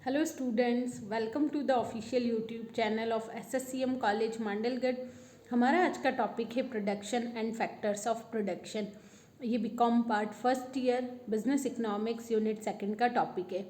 Hello students, welcome to the official YouTube channel of SSCM college Mandalgarh. हमारा आज का topic है production and factors of production. ये BCom part first year business economics unit second का topic है।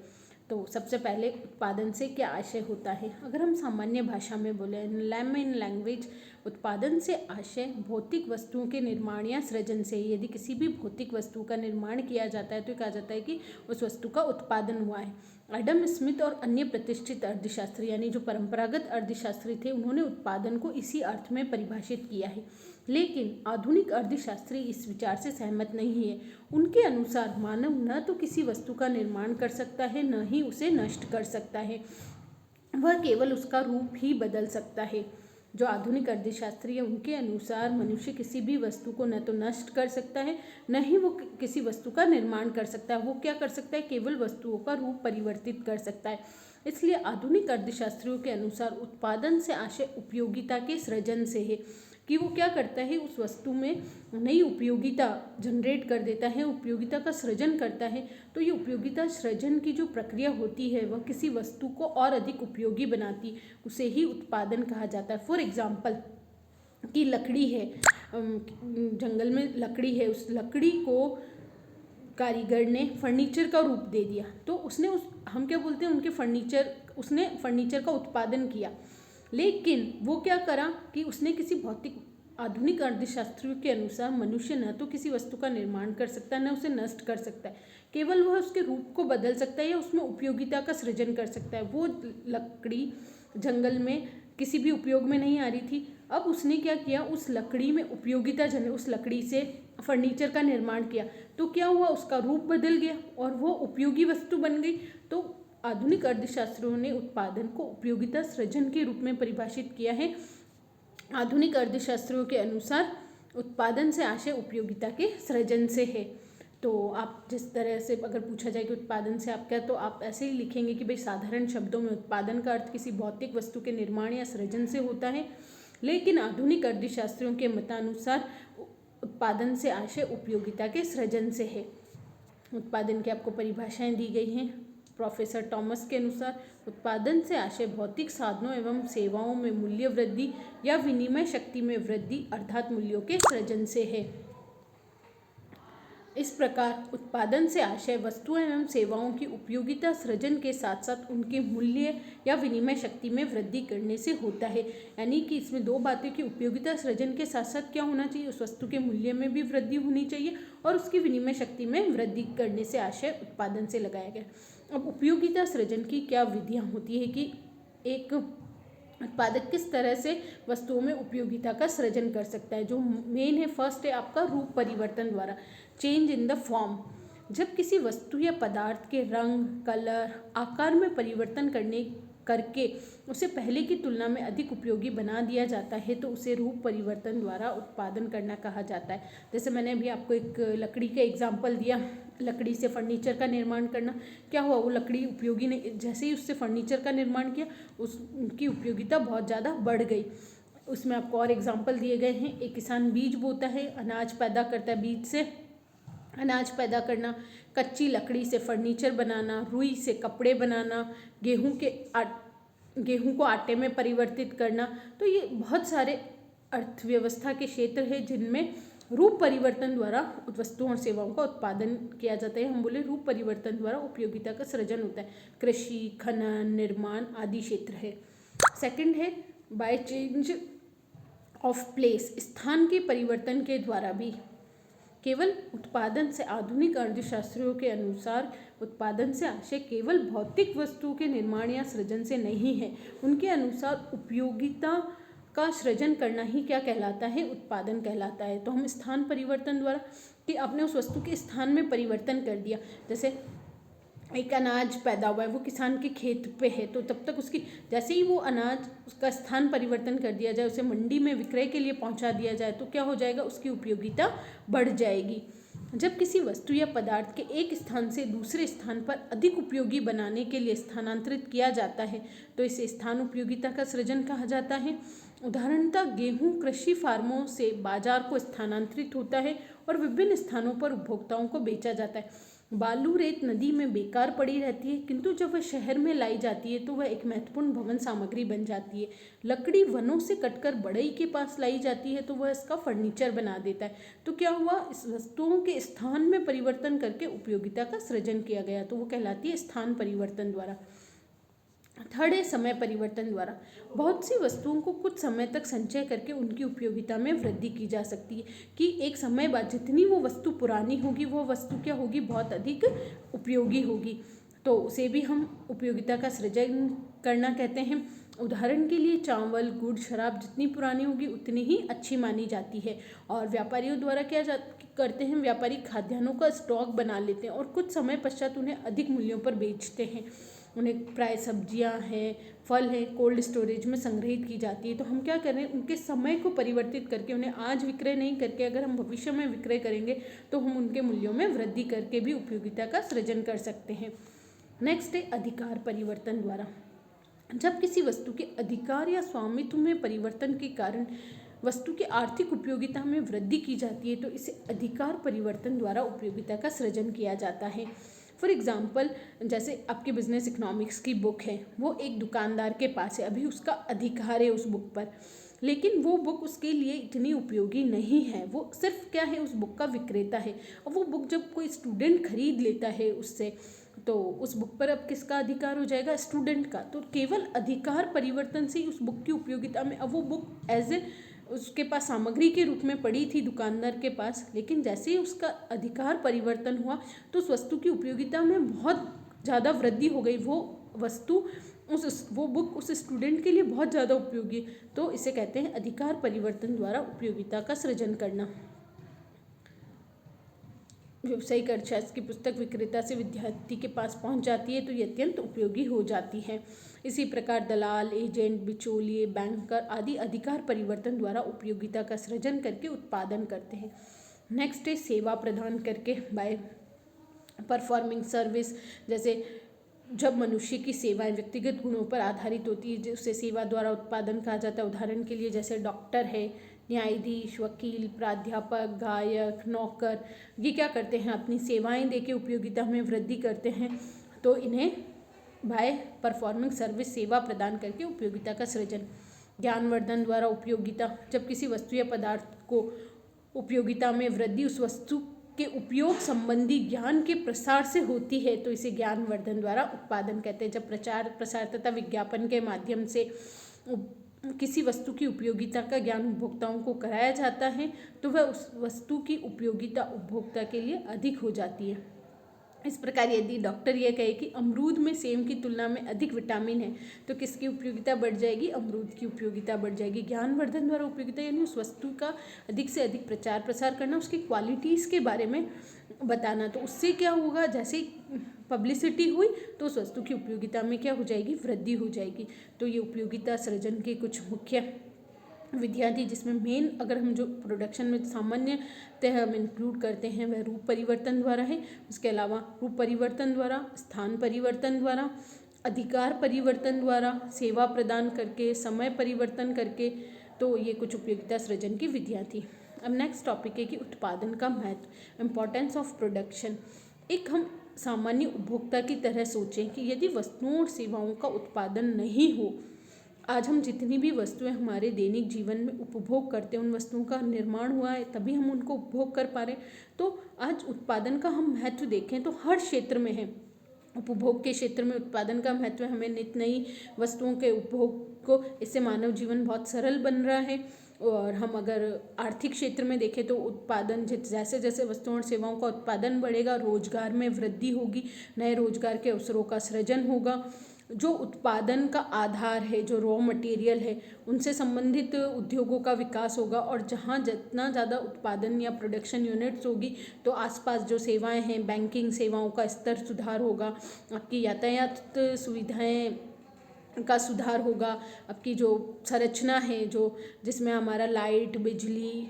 तो सबसे पहले उत्पादन से क्या आशय होता है। अगर हम सामान्य भाषा में बोले इन लैंग्वेज, उत्पादन से आशय भौतिक वस्तुओं के निर्माण या सृजन से। यदि किसी भी भौतिक वस्तु का निर्माण किया जाता है तो कहा जाता है कि उस वस्तु का उत्पादन हुआ है। एडम स्मिथ और अन्य प्रतिष्ठित अर्थशास्त्री यानी जो परंपरागत अर्थशास्त्री थे, उन्होंने उत्पादन को इसी अर्थ में परिभाषित किया है। लेकिन आधुनिक अर्थशास्त्री इस विचार से सहमत नहीं है। उनके अनुसार मानव न तो किसी वस्तु का निर्माण कर सकता है, न ही उसे नष्ट कर सकता है। वह केवल उसका रूप ही बदल सकता है। जो आधुनिक अर्थशास्त्री है, उनके अनुसार मनुष्य किसी भी वस्तु को न तो नष्ट कर सकता है, न ही वो किसी वस्तु का निर्माण कर सकता है। वो क्या कर सकता है, केवल वस्तुओं का रूप परिवर्तित कर सकता है। इसलिए आधुनिक अर्थशास्त्रियों के अनुसार उत्पादन से आशय उपयोगिता के सृजन से है, कि वो क्या करता है, उस वस्तु में नई उपयोगिता जनरेट कर देता है, उपयोगिता का सृजन करता है। तो ये उपयोगिता सृजन की जो प्रक्रिया होती है, वह किसी वस्तु को और अधिक उपयोगी बनाती, उसे ही उत्पादन कहा जाता है। फॉर एग्जाम्पल कि लकड़ी है, जंगल में लकड़ी है, उस लकड़ी को कारीगर ने फर्नीचर का रूप दे दिया, तो उसने हम क्या बोलते हैं, उसने फर्नीचर का उत्पादन किया। लेकिन वो क्या करा कि उसने किसी भौतिक आधुनिक अर्थशास्त्रियों के अनुसार मनुष्य न तो किसी वस्तु का निर्माण कर सकता है, न उसे नष्ट कर सकता है, केवल वह उसके रूप को बदल सकता है या उसमें उपयोगिता का सृजन कर सकता है। वो लकड़ी जंगल में किसी भी उपयोग में नहीं आ रही थी। अब उसने क्या किया, उस लकड़ी में उपयोगिता उस लकड़ी से फर्नीचर का निर्माण किया, तो क्या हुआ, उसका रूप बदल गया और वो उपयोगी वस्तु बन गई। तो आधुनिक अर्थशास्त्रियों ने उत्पादन को उपयोगिता सृजन के रूप में परिभाषित किया है। आधुनिक अर्थशास्त्रियों के अनुसार उत्पादन से आशय उपयोगिता के सृजन से है। तो आप जिस तरह से अगर पूछा जाए कि उत्पादन से आप क्या, तो आप ऐसे ही लिखेंगे कि भाई साधारण शब्दों में उत्पादन का अर्थ किसी भौतिक वस्तु के निर्माण या सृजन से होता है। लेकिन आधुनिक अर्थशास्त्रियों के मतानुसार उत्पादन से आशय उपयोगिता के सृजन से है। उत्पादन की आपको परिभाषाएं दी गई हैं। प्रोफेसर टॉमस के अनुसार उत्पादन से आशय भौतिक साधनों एवं सेवाओं में मूल्य वृद्धि या विनिमय शक्ति में वृद्धि अर्थात मूल्यों के सृजन से है। इस प्रकार उत्पादन से आशय वस्तुओं एवं सेवाओं की उपयोगिता सृजन के साथ साथ उनके मूल्य या विनिमय शक्ति में वृद्धि करने से होता है। यानी कि इसमें दो बातें कि उपयोगिता सृजन के साथ साथ क्या होना चाहिए, उस वस्तु के मूल्य में भी वृद्धि होनी चाहिए और उसकी विनिमय शक्ति में वृद्धि करने से आशय उत्पादन से लगाया गया। अब उपयोगिता सृजन की क्या विधियाँ होती है कि एक उत्पादक किस तरह से वस्तुओं में उपयोगिता का सृजन कर सकता है। जो मेन है, फर्स्ट है आपका रूप परिवर्तन द्वारा, चेंज इन द फॉर्म। जब किसी वस्तु या पदार्थ के रंग, कलर, आकार में परिवर्तन करके उसे पहले की तुलना में अधिक उपयोगी बना दिया जाता है, तो उसे रूप परिवर्तन द्वारा उत्पादन करना कहा जाता है। जैसे मैंने अभी आपको एक लकड़ी का एग्जाम्पल दिया, लकड़ी से फर्नीचर का निर्माण करना। क्या हुआ, वो लकड़ी उपयोगी नहीं, जैसे ही उससे फर्नीचर का निर्माण किया उनकी उपयोगिता बहुत ज़्यादा बढ़ गई। उसमें आपको और एग्जाम्पल दिए गए हैं। एक किसान बीज बोता है, अनाज पैदा करता है, बीज से अनाज पैदा करना, कच्ची लकड़ी से फर्नीचर बनाना, रुई से कपड़े बनाना, गेहूं को आटे में परिवर्तित करना। तो ये बहुत सारे अर्थव्यवस्था के क्षेत्र हैं जिनमें रूप परिवर्तन द्वारा वस्तुओं और सेवाओं का उत्पादन किया जाता है। हम बोले रूप परिवर्तन द्वारा उपयोगिता का सृजन होता है। कृषि, खनन, निर्माण आदि क्षेत्र है। सेकंड है बाय चेंज ऑफ प्लेस, स्थान के परिवर्तन के द्वारा भी। केवल उत्पादन से आधुनिक अर्थशास्त्रियों के अनुसार उत्पादन से आशय केवल भौतिक वस्तुओं के निर्माण या सृजन से नहीं है। उनके अनुसार उपयोगिता का सृजन करना ही क्या कहलाता है, उत्पादन कहलाता है। तो हम स्थान परिवर्तन द्वारा, कि आपने उस वस्तु के स्थान में परिवर्तन कर दिया। जैसे एक अनाज पैदा हुआ है, वो किसान के खेत पे है, तो तब तक उसकी जैसे ही वो अनाज उसका स्थान परिवर्तन कर दिया जाए, उसे मंडी में विक्रय के लिए पहुंचा दिया जाए, तो क्या हो जाएगा, उसकी उपयोगिता बढ़ जाएगी। जब किसी वस्तु या पदार्थ के एक स्थान से दूसरे स्थान पर अधिक उपयोगी बनाने के लिए स्थानांतरित किया जाता है, तो इसे स्थान उपयोगिता का सृजन कहा जाता है। उदाहरणतः गेहूं कृषि फार्मों से बाजार को स्थानांतरित होता है और विभिन्न स्थानों पर उपभोक्ताओं को बेचा जाता है। बालू रेत नदी में बेकार पड़ी रहती है, किंतु जब वह शहर में लाई जाती है तो वह एक महत्वपूर्ण भवन सामग्री बन जाती है। लकड़ी वनों से कटकर बढ़ई के पास लाई जाती है तो वह इसका फर्नीचर बना देता है। तो क्या हुआ, इस वस्तुओं के स्थान में परिवर्तन करके उपयोगिता का सृजन किया गया, तो वो कहलाती है स्थान परिवर्तन द्वारा। थर्ड है समय परिवर्तन द्वारा। बहुत सी वस्तुओं को कुछ समय तक संचय करके उनकी उपयोगिता में वृद्धि की जा सकती है कि एक समय बाद जितनी वो वस्तु पुरानी होगी वो वस्तु क्या होगी, बहुत अधिक उपयोगी होगी, तो उसे भी हम उपयोगिता का सृजन करना कहते हैं। उदाहरण के लिए चावल, गुड़, शराब जितनी पुरानी होगी उतनी ही अच्छी मानी जाती है। और व्यापारियों द्वारा क्या करते हैं, व्यापारी खाद्यान्नों का स्टॉक बना लेते हैं और कुछ समय पश्चात उन्हें अधिक मूल्यों पर बेचते हैं। उन्हें प्राय सब्जियां हैं, फल हैं, कोल्ड स्टोरेज में संग्रहित की जाती है। तो हम क्या कर रहे हैं, उनके समय को परिवर्तित करके उन्हें आज विक्रय नहीं करके अगर हम भविष्य में विक्रय करेंगे तो हम उनके मूल्यों में वृद्धि करके भी उपयोगिता का सृजन कर सकते हैं। नेक्स्ट है अधिकार परिवर्तन द्वारा। जब किसी वस्तु के अधिकार या स्वामित्व में परिवर्तन के कारण वस्तु की आर्थिक उपयोगिता में वृद्धि की जाती है तो इसे अधिकार परिवर्तन द्वारा उपयोगिता का सृजन किया जाता है। फॉर एग्जाम्पल, जैसे आपके बिजनेस इकोनॉमिक्स की बुक है, वो एक दुकानदार के पास है, अभी उसका अधिकार है उस बुक पर, लेकिन वो बुक उसके लिए इतनी उपयोगी नहीं है, वो सिर्फ क्या है, उस बुक का विक्रेता है। और वो बुक जब कोई स्टूडेंट खरीद लेता है उससे, तो उस बुक पर अब किसका अधिकार हो जाएगा, स्टूडेंट का। तो केवल अधिकार परिवर्तन से ही उस बुक की उपयोगिता में, अब वो बुक एज ए उसके पास सामग्री के रूप में पड़ी थी दुकानदार के पास, लेकिन जैसे ही उसका अधिकार परिवर्तन हुआ तो उस वस्तु की उपयोगिता में बहुत ज़्यादा वृद्धि हो गई। वो वस्तु वो बुक उस स्टूडेंट के लिए बहुत ज़्यादा उपयोगी, तो इसे कहते हैं अधिकार परिवर्तन द्वारा उपयोगिता का सृजन करना। व्यावसायिक अर्थशास्त्र की पुस्तक विक्रेता से विद्यार्थी के पास पहुंच जाती है तो ये अत्यंत उपयोगी हो जाती है। इसी प्रकार दलाल, एजेंट, बिचौलिए, बैंकर आदि अधिकार परिवर्तन द्वारा उपयोगिता का सृजन करके उत्पादन करते हैं। नेक्स्ट है सेवा प्रदान करके, बाय परफॉर्मिंग सर्विस। जैसे जब मनुष्य की सेवाएं व्यक्तिगत गुणों पर आधारित होती है उसे सेवा द्वारा उत्पादन कहा जाता है। उदाहरण के लिए जैसे डॉक्टर है, न्यायाधीश, वकील, प्राध्यापक, गायक, नौकर, ये क्या करते हैं, अपनी सेवाएं देके उपयोगिता में वृद्धि करते हैं, तो इन्हें बाय परफॉर्मिंग सर्विस सेवा प्रदान करके उपयोगिता का सृजन। ज्ञानवर्धन द्वारा उपयोगिता, जब किसी वस्तु या पदार्थ को उपयोगिता में वृद्धि उस वस्तु के उपयोग संबंधी ज्ञान के प्रसार से होती है तो इसे ज्ञानवर्धन द्वारा उत्पादन कहते हैं। जब प्रचार प्रसार तथा विज्ञापन के माध्यम से किसी वस्तु की उपयोगिता का ज्ञान उपभोक्ताओं को कराया जाता है तो वह उस वस्तु की उपयोगिता उपभोक्ता के लिए अधिक हो जाती है। इस प्रकार यदि डॉक्टर यह कहे कि अमरूद में सेम की तुलना में अधिक विटामिन है तो किसकी उपयोगिता बढ़ जाएगी, अमरूद की उपयोगिता बढ़ जाएगी। ज्ञानवर्धन द्वारा उपयोगिता यानी उस वस्तु का अधिक से अधिक प्रचार प्रसार करना, उसकी क्वालिटीज़ के बारे में बताना, तो उससे क्या होगा, जैसे पब्लिसिटी हुई तो उस वस्तु की उपयोगिता में क्या हो जाएगी, वृद्धि हो जाएगी। तो ये उपयोगिता सृजन के कुछ मुख्य विधियाँ थी, जिसमें मेन अगर हम जो प्रोडक्शन में सामान्यतः हम इंक्लूड करते हैं वह रूप परिवर्तन द्वारा है। उसके अलावा रूप परिवर्तन द्वारा, स्थान परिवर्तन द्वारा, अधिकार परिवर्तन द्वारा, सेवा प्रदान करके, समय परिवर्तन करके, तो ये कुछ उपयोगिता सृजन की विधियाँ थी। अब नेक्स्ट टॉपिक है कि उत्पादन का महत्व, इम्पोर्टेंस ऑफ प्रोडक्शन। एक हम सामान्य उपभोक्ता की तरह सोचें कि यदि वस्तुओं और सेवाओं का उत्पादन नहीं हो, आज हम जितनी भी वस्तुएं हमारे दैनिक जीवन में उपभोग करते हैं उन वस्तुओं का निर्माण हुआ है तभी हम उनको उपभोग कर पा रहे हैं। तो आज उत्पादन का हम महत्व देखें तो हर क्षेत्र में है। उपभोग के क्षेत्र में उत्पादन का महत्व है, हमें नित्य नई वस्तुओं के उपभोग को, इससे मानव जीवन बहुत सरल बन रहा है। और हम अगर आर्थिक क्षेत्र में देखें तो उत्पादन जैसे जैसे वस्तुओं और सेवाओं का उत्पादन बढ़ेगा, रोजगार में वृद्धि होगी, नए रोजगार के अवसरों का सृजन होगा। जो उत्पादन का आधार है, जो रॉ मटेरियल है, उनसे संबंधित उद्योगों का विकास होगा। और जहाँ जितना ज़्यादा उत्पादन या प्रोडक्शन यूनिट्स होगी तो आसपास जो सेवाएं हैं, बैंकिंग सेवाओं का स्तर सुधार होगा, आपकी यातायात सुविधाएं का सुधार होगा, आपकी जो संरचना है जो जिसमें हमारा लाइट, बिजली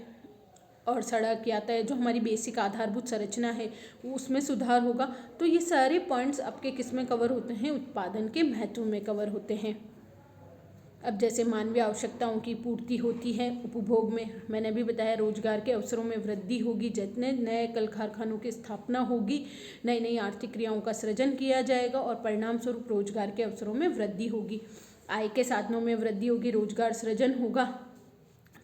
और सड़क यातायात जो हमारी बेसिक आधारभूत संरचना है उसमें सुधार होगा। तो ये सारे पॉइंट्स आपके किस में कवर होते हैं, उत्पादन के महत्व में कवर होते हैं। अब जैसे मानवीय आवश्यकताओं की पूर्ति होती है, उपभोग में मैंने भी बताया, रोजगार के अवसरों में वृद्धि होगी, जितने नए कल कारखानों की स्थापना होगी, नई नई आर्थिक क्रियाओं का सृजन किया जाएगा और परिणाम स्वरूप रोजगार के अवसरों में वृद्धि होगी। आय के साधनों में वृद्धि होगी, रोजगार सृजन होगा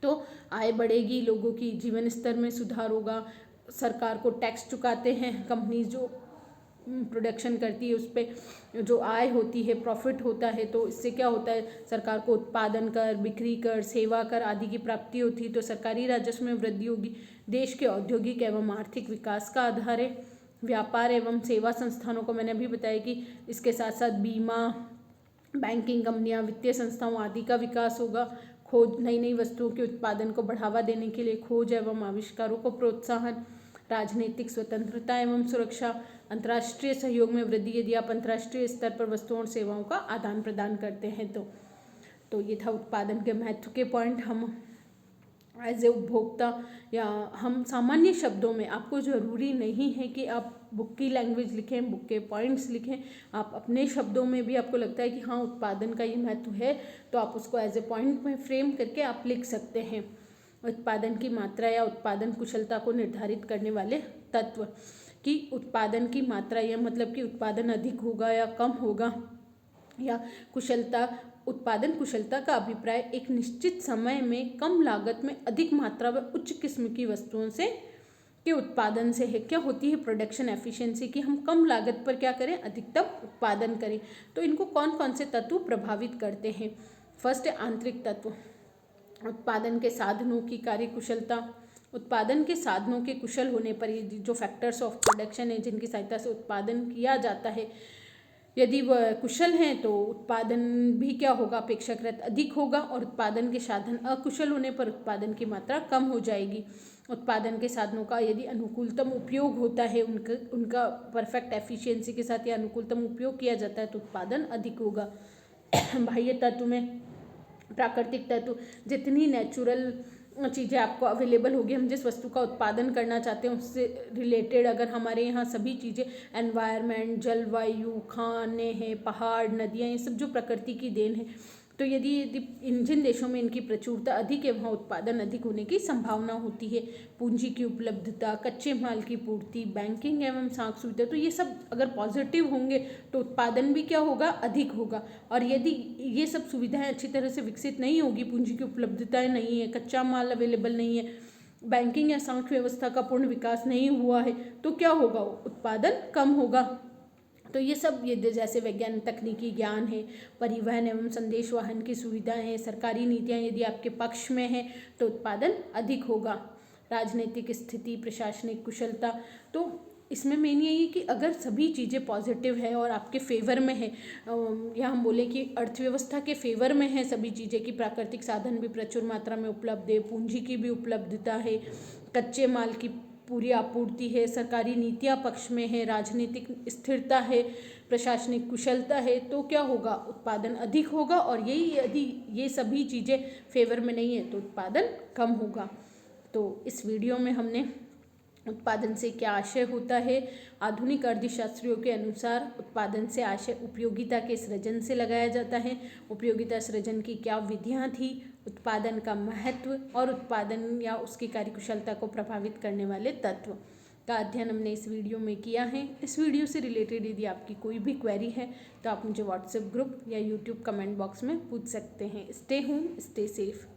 तो आय बढ़ेगी, लोगों की जीवन स्तर में सुधार होगा। सरकार को टैक्स चुकाते हैं कंपनीज, जो प्रोडक्शन करती है उस पर जो आय होती है, प्रॉफिट होता है, तो इससे क्या होता है, सरकार को उत्पादन कर, बिक्री कर, सेवा कर आदि की प्राप्ति होती है, तो सरकारी राजस्व में वृद्धि होगी। देश के औद्योगिक एवं आर्थिक विकास का आधार है। व्यापार एवं सेवा संस्थानों को मैंने अभी बताया कि इसके साथ साथ बीमा, बैंकिंग कंपनियां, वित्तीय संस्थाओं आदि का विकास होगा। खोज, नई नई वस्तुओं के उत्पादन को बढ़ावा देने के लिए खोज एवं आविष्कारों को प्रोत्साहन। राजनीतिक स्वतंत्रता एवं सुरक्षा, अंतर्राष्ट्रीय सहयोग में वृद्धि, यदि आप अंतर्राष्ट्रीय स्तर पर वस्तुओं और सेवाओं का आदान प्रदान करते हैं तो ये था उत्पादन के महत्व के पॉइंट। हम एज ए उपभोक्ता या हम सामान्य शब्दों में, आपको ज़रूरी नहीं है कि आप बुक की लैंग्वेज लिखें, बुक के पॉइंट्स लिखें, आप अपने शब्दों में भी आपको लगता है कि हाँ उत्पादन का ये महत्व है तो आप उसको एज ए पॉइंट में फ्रेम करके आप लिख सकते हैं। उत्पादन की मात्रा या उत्पादन कुशलता को निर्धारित करने वाले तत्व, कि उत्पादन की मात्रा या मतलब कि उत्पादन अधिक होगा या कम होगा, या कुशलता, उत्पादन कुशलता का अभिप्राय एक निश्चित समय में कम लागत में अधिक मात्रा व उच्च किस्म की वस्तुओं से के उत्पादन से है। क्या होती है प्रोडक्शन एफिशिएंसी, कि हम कम लागत पर क्या करें, अधिकतम उत्पादन करें। तो इनको कौन कौन से तत्व प्रभावित करते हैं। फर्स्ट है आंतरिक तत्व, उत्पादन के साधनों की कार्य कुशलता। उत्पादन के साधनों के कुशल होने पर जो फैक्टर्स ऑफ प्रोडक्शन है जिनकी सहायता से उत्पादन किया जाता है, यदि वह कुशल हैं तो उत्पादन भी क्या होगा, अपेक्षाकृत अधिक होगा, और उत्पादन के साधन अकुशल होने पर उत्पादन की मात्रा कम हो जाएगी। उत्पादन के साधनों का यदि अनुकूलतम उपयोग होता है, उनका परफेक्ट एफिशिएंसी के साथ या अनुकूलतम उपयोग किया जाता है तो उत्पादन अधिक होगा। बाह्य तत्व में प्राकृतिक तत्व, जितनी नेचुरल चीज़ें आपको अवेलेबल होगी, हम जिस वस्तु का उत्पादन करना चाहते हैं उससे रिलेटेड अगर हमारे यहाँ सभी चीज़ें, एनवायरनमेंट, जलवायु, खाने हैं, पहाड़, नदियाँ, ये सब जो प्रकृति की देन है, तो यदि जिन देशों में इनकी प्रचुरता अधिक है वहाँ उत्पादन अधिक होने की संभावना होती है। पूंजी की उपलब्धता, कच्चे माल की पूर्ति, बैंकिंग एवं साख सुविधा, तो ये सब अगर पॉजिटिव होंगे तो उत्पादन भी क्या होगा, अधिक होगा। और यदि ये सब सुविधाएं अच्छी तरह से विकसित नहीं होगी, पूंजी की उपलब्धताएं नहीं है, कच्चा माल अवेलेबल नहीं है, बैंकिंग या साख व्यवस्था का पूर्ण विकास नहीं हुआ है, तो क्या होगा, उत्पादन कम होगा। तो ये सब, ये जैसे वैज्ञानिक तकनीकी ज्ञान है, परिवहन एवं संदेश वाहन की सुविधाएं हैं, सरकारी नीतियां यदि आपके पक्ष में है तो उत्पादन अधिक होगा। राजनीतिक स्थिति, प्रशासनिक कुशलता, तो इसमें मेन यही है कि अगर सभी चीज़ें पॉजिटिव है और आपके फेवर में है, या हम बोले कि अर्थव्यवस्था के फेवर में है सभी चीज़ें, कि प्राकृतिक साधन भी प्रचुर मात्रा में उपलब्ध है, पूंजी की भी उपलब्धता है, कच्चे माल की पूरी आपूर्ति है, सरकारी नीतियाँ पक्ष में है, राजनीतिक स्थिरता है, प्रशासनिक कुशलता है, तो क्या होगा, उत्पादन अधिक होगा। और यही यदि ये सभी चीज़ें फेवर में नहीं है तो उत्पादन कम होगा। तो इस वीडियो में हमने उत्पादन से क्या आशय होता है, आधुनिक अर्थशास्त्रियों के अनुसार उत्पादन से आशय उपयोगिता के सृजन से लगाया जाता है। उपयोगिता सृजन की क्या विधियां थी, उत्पादन का महत्व और उत्पादन या उसकी कार्यकुशलता को प्रभावित करने वाले तत्व का अध्ययन हमने इस वीडियो में किया है। इस वीडियो से रिलेटेड यदि आपकी कोई भी क्वेरी है तो आप मुझे व्हाट्सएप ग्रुप या यूट्यूब कमेंट बॉक्स में पूछ सकते हैं। Stay home, stay safe.